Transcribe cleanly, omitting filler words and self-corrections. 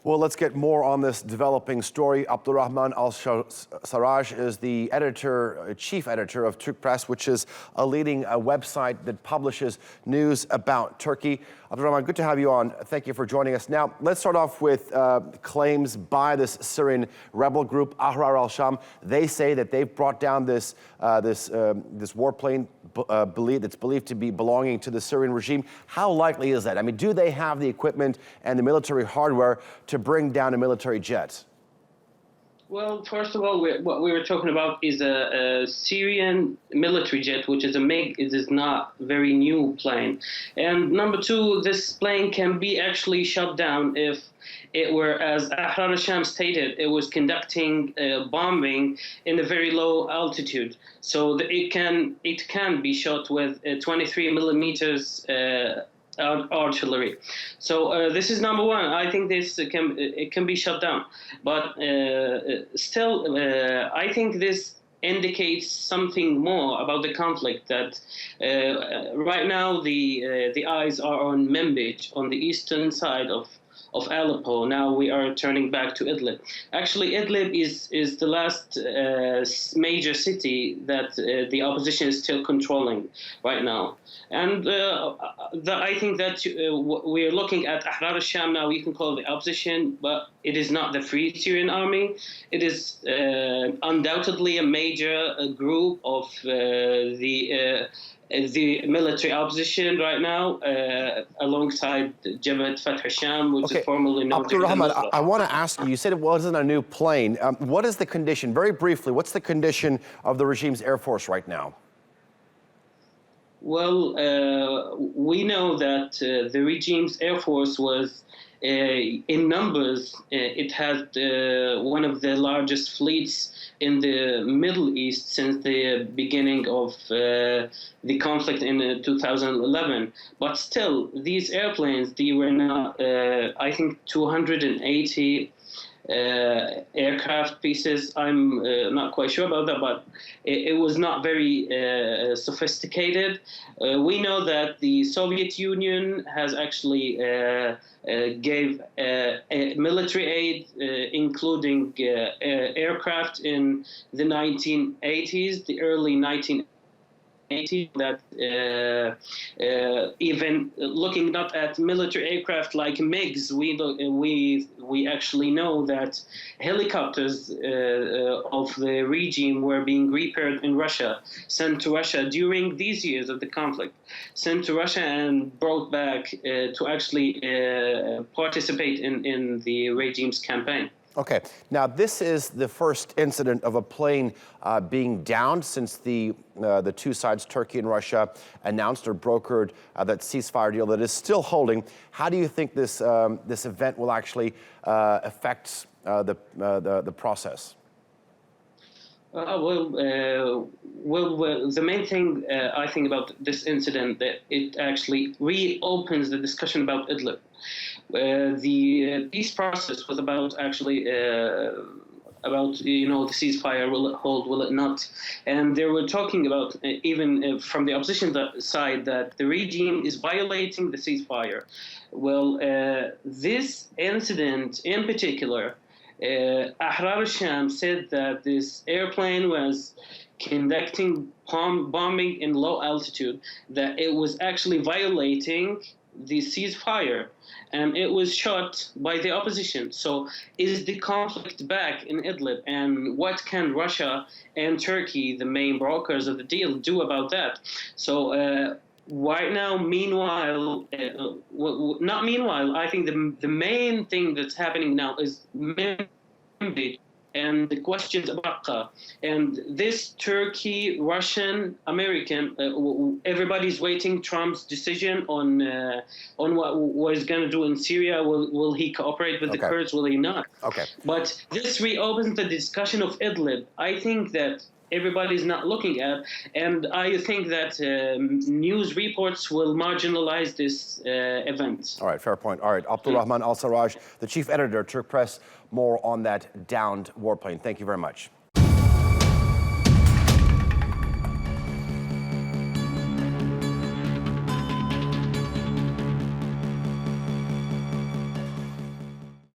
Well, let's get more on this developing story. Abdulrahman Al Sarraj is the chief editor of Turk Press, which is a leading website that publishes news about Turkey. Abdulrahman, good to have you on. Thank you for joining us. Now, let's start off with claims by this Syrian rebel group, Ahrar al-Sham. They say that they've brought down this warplane that's believed to be belonging to the Syrian regime. How likely is that? I mean, do they have the equipment and the military hardware to bring down a military jet? Well, first of all, what we were talking about is a Syrian military jet, which is a MiG. It is not a very new plane. And number two, this plane can be actually shot down if it were, as Ahrar al-Sham stated, it was conducting bombing in a very low altitude. So it can be shot with 23 millimeters artillery. So this is number one. I think it can be shut down, but still, I think this indicates something more about the conflict. That right now the eyes are on Manbij, on the eastern side of Aleppo. Now we are turning back to Idlib. Actually, Idlib is the last major city that the opposition is still controlling right now. And I think that we're looking at Ahrar al-Sham now. You can call it the opposition, but it is not the Free Syrian Army. It is undoubtedly a major group of the military opposition right now, alongside Jabhat Fath al-Sham, which is formerly known as Abdulrahman, I want to ask you, you said it wasn't a new plane. What is the condition, very briefly, what's the condition of the regime's Air Force right now? Well, we know that the regime's Air Force was, in numbers, it had one of the largest fleets in the Middle East since the beginning of the conflict in 2011. But still, these airplanes, they were not, I think, 280 aircraft pieces. I'm not quite sure about that, but it was not very sophisticated. We know that the Soviet Union has actually gave military aid, including aircraft in the 1980s, the early 1980s. That even looking not at military aircraft like MiGs, we actually know that helicopters of the regime were being repaired in Russia, sent to Russia during these years of the conflict, sent to Russia and brought back to actually participate in the regime's campaign. Okay, now this is the first incident of a plane being downed since the two sides, Turkey and Russia, announced or brokered that ceasefire deal that is still holding. How do you think this event will actually affect the process? The main thing I think about this incident, that it actually reopens the discussion about Idlib. The peace process was about actually about the ceasefire, will it hold, will it not? And they were talking about even from the opposition side that the regime is violating the ceasefire. Well, this incident in particular, Ahrar al-Sham said that this airplane was conducting bombing in low altitude, that it was actually violating the ceasefire, and it was shot by the opposition. So is the conflict back in Idlib, and what can Russia and Turkey, the main brokers of the deal, do about that? So right now, I think the main thing that's happening now is Manbij and the questions about Raqqa. And this Turkey, Russian, American, everybody's waiting Trump's decision on what he's going to do in Syria. Will he cooperate with the Kurds? Will he not? Okay. But this reopens the discussion of Idlib. I think that everybody's not looking at, and I think that news reports will marginalize this event. All right, fair point. All right, Abdulrahman Al Sarraj, the chief editor, Turk Press, more on that downed warplane. Thank you very much.